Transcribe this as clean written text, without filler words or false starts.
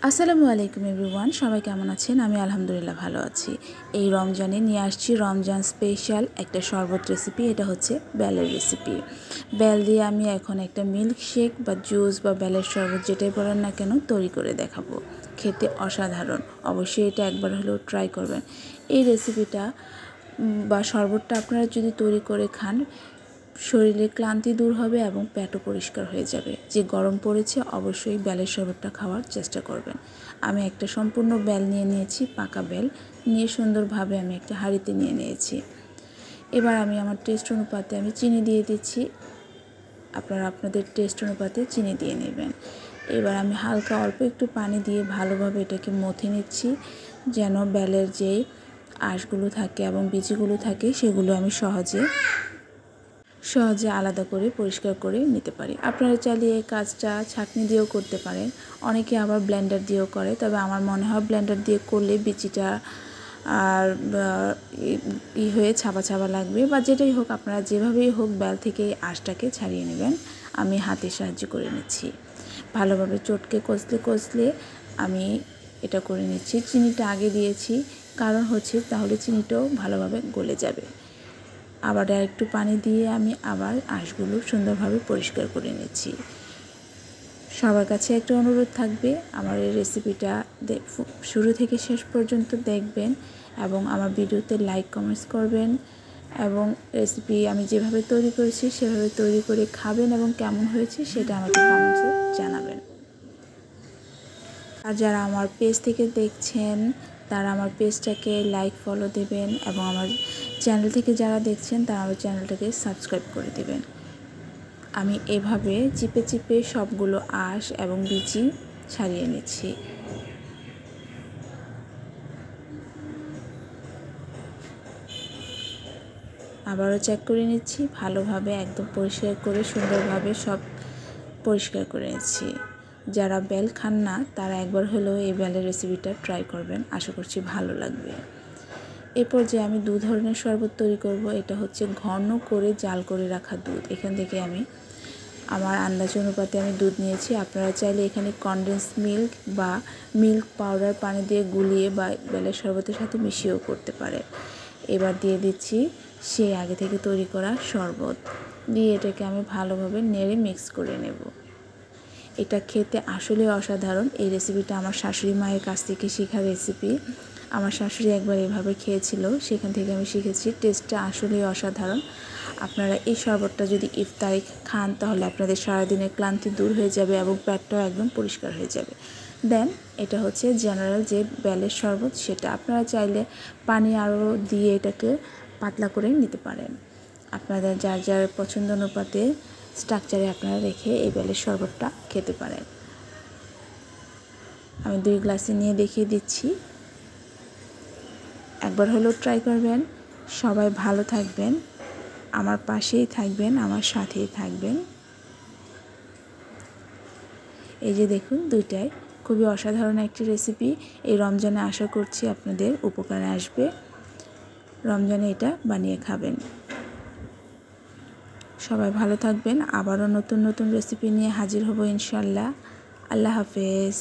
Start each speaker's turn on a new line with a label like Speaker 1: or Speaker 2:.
Speaker 1: আসসালামু আলাইকুম এভরিওয়ান, সবাই কেমন আছেন? আমি আলহামদুলিল্লাহ ভালো আছি। এই রমজানে নিয়ে আসছি রমজান স্পেশাল একটা শরবত রেসিপি। এটা হচ্ছে বেলের রেসিপি। বেল দিয়ে আমি এখন একটা মিল্ক শেক বা জুস বা বেলের শরবত যেটাই বলেন না কেন তৈরি করে দেখাবো। খেতে অসাধারণ, অবশ্যই এটা একবার হলেও ট্রাই করবেন। এই রেসিপিটা বা শরবতটা আপনারা যদি তৈরি করে খান, শরীরের ক্লান্তি দূর হবে এবং পেটও পরিষ্কার হয়ে যাবে। যে গরম পড়েছে, অবশ্যই বেলের শরবতটা খাওয়ার চেষ্টা করবেন। আমি একটা সম্পূর্ণ বেল নিয়ে নিয়েছি, পাকা বেল নিয়ে সুন্দরভাবে আমি একটা হাঁড়িতে নিয়ে নিয়েছি। এবার আমি আমার টেস্ট অনুপাতে আমি চিনি দিয়ে দিচ্ছি। আপনারা আপনাদের টেস্ট অনুপাতে চিনি দিয়ে নেবেন। এবার আমি হালকা অল্প একটু পানি দিয়ে ভালোভাবে এটাকে মথে নিচ্ছি, যেন বেলের যে আঁশগুলো থাকে এবং বীজগুলো থাকে সেগুলো আমি সহজে আলাদা করে পরিষ্কার করে নিতে পারি। আপনারা চাইলে এই কাজটা ছাঁকনি দিয়েও করতে পারেন, অনেকে আবার ব্লেন্ডার দিয়েও করে। তবে আমার মনে হয় ব্লেন্ডার দিয়ে করলে বিচিটা আর হয়ে ছাপা ছাপা লাগবে, বা যেটাই হোক আপনারা যেভাবেই হোক বেল থেকে আঁশটাকে ছাড়িয়ে নেবেন। আমি হাতের সাহায্যে করে নিচ্ছি, ভালোভাবে চটকে কষলে আমি এটা করে নিচ্ছি। চিনিটা আগে দিয়েছি, কারণ হচ্ছে তাহলে চিনিটাও ভালোভাবে গলে যাবে। আবার একটু পানি দিয়ে আমি আবার আঁশগুলো সুন্দরভাবে পরিষ্কার করে নিচ্ছি। সবার কাছে একটা অনুরোধ থাকবে, আমার এই রেসিপিটা শুরু থেকে শেষ পর্যন্ত দেখবেন এবং আমার ভিডিওতে লাইক কমেন্টস করবেন, এবং রেসিপি আমি যেভাবে তৈরি করেছি সেভাবে তৈরি করে খাবেন এবং কেমন হয়েছে সেটা আমাকে কমেন্টসে জানাবেন। আর যারা আমার পেজ থেকে দেখছেন তারা আমার পেজটাকে লাইক ফলো দেবেন, এবং আমার চ্যানেল থেকে যারা দেখছেন তারা আমার চ্যানেলটাকে সাবস্ক্রাইব করে দেবেন। আমি এভাবে চিপে চিপে সবগুলো আঁশ এবং বিচি ছাড়িয়ে নিচ্ছি। আবারও চেক করে নিচ্ছি, ভালোভাবে একদম পরিষ্কার করে সুন্দরভাবে সব পরিষ্কার করে নিচ্ছি। যারা বেল খান না তারা একবার হলেও এই বেলের রেসিপিটা ট্রাই করবেন, আশা করছি ভালো লাগবে। এরপর যে আমি 2 ধরনের শরবত তৈরি করব। এটা হচ্ছে ঘন করে জাল করে রাখা দুধ। এখান থেকে আমি আমার আন্দাজ অনুপাতে আমি দুধ নিয়েছি। আপনারা চাইলে এখানে কনডেন্স মিল্ক বা মিল্ক পাউডার পানি দিয়ে গুলিয়ে বা বেলের শরবতের সাথে মিশিয়েও করতে পারে। এবার দিয়ে দিচ্ছি সেই আগে থেকে তৈরি করা শরবত, দিয়ে এটাকে আমি ভালোভাবে নেড়ে মিক্স করে নেব। এটা খেতে আসলে অসাধারণ। এই রেসিপিটা আমার শাশুড়ি মায়ের কাছ থেকে শেখা রেসিপি। আমার শাশুড়ি একবার এভাবে খেয়েছিল, সেখান থেকে আমি শিখেছি। টেস্টটা আসলেই অসাধারণ। আপনারা এই শরবতটা যদি ইফতারে খান তাহলে আপনাদের সারাদিনের ক্লান্তি দূর হয়ে যাবে এবং পেটটাও একদম পরিষ্কার হয়ে যাবে। দেন এটা হচ্ছে জেনারেল যে বেলের শরবত, সেটা আপনারা চাইলে পানি আরও দিয়ে এটাকে পাতলা করে নিতে পারেন। আপনাদের যার যার পছন্দ অনুপাতে স্ট্রাকচারে আপনারা রেখে এই বেলের শরবতটা খেতে পারেন। আমি 2 গ্লাসে নিয়ে দেখিয়ে দিচ্ছি, একবার হলেও ট্রাই করবেন। সবাই ভালো থাকবেন, আমার পাশেই থাকবেন, আমার সাথেই থাকবেন। এই যে দেখুন, দুইটাই খুবই অসাধারণ একটি রেসিপি। এই রমজানে আশা করছি আপনাদের উপকারে আসবে। রমজানে এটা বানিয়ে খাবেন। সবাই ভালো থাকবেন। আবারও নতুন নতুন রেসিপি নিয়ে হাজির হব ইনশাল্লাহ। আল্লাহ হাফেজ।